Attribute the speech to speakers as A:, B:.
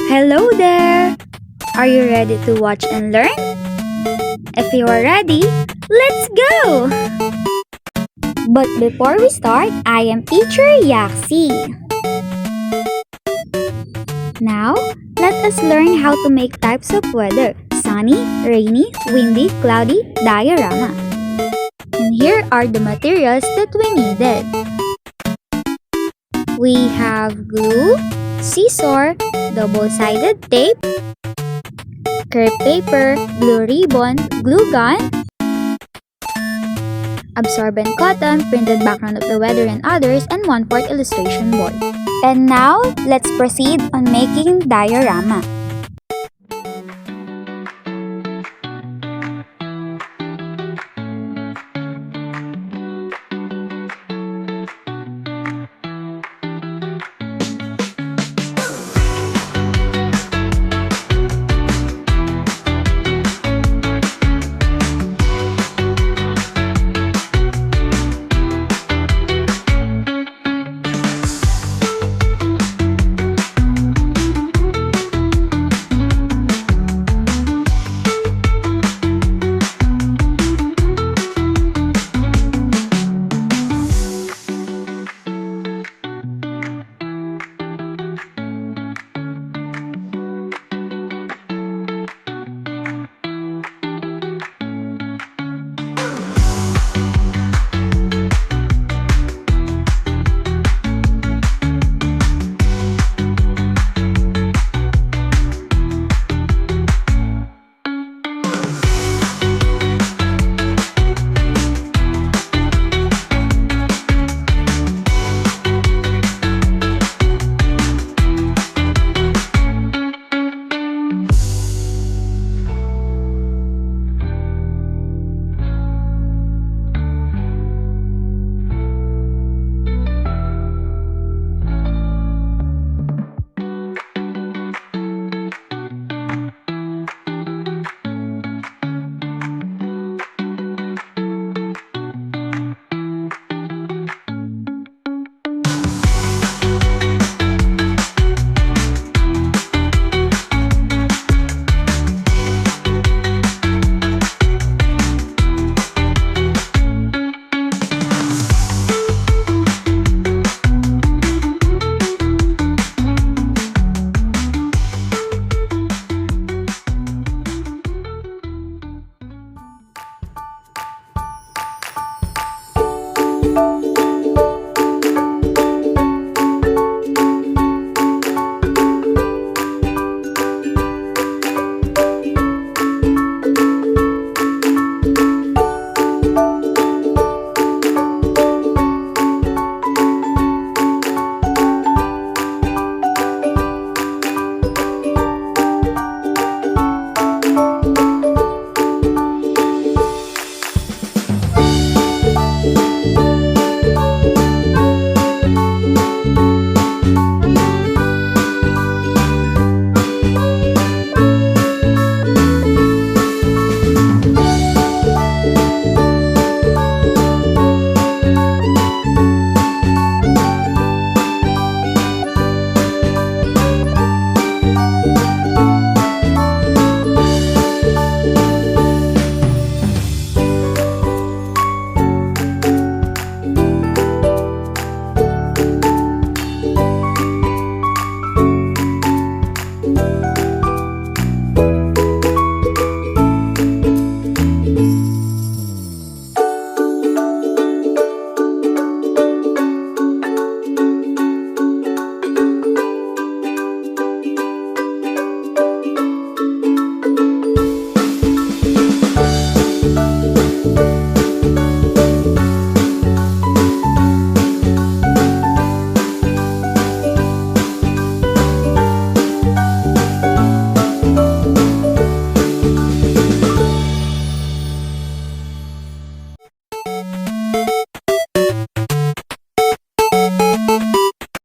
A: Hello there! Are you ready to watch and learn? If you are ready, let's go! But before we start, I am teacher Yaxcel. Now, let us learn how to make types of weather: sunny, rainy, windy, cloudy, diorama. And here are the materials that we needed. We have glue, scissors, double-sided tape, crepe paper, glue ribbon, glue gun, absorbent cotton, printed background of the weather and others, and 1/4 illustration board. And now, let's proceed on making diorama.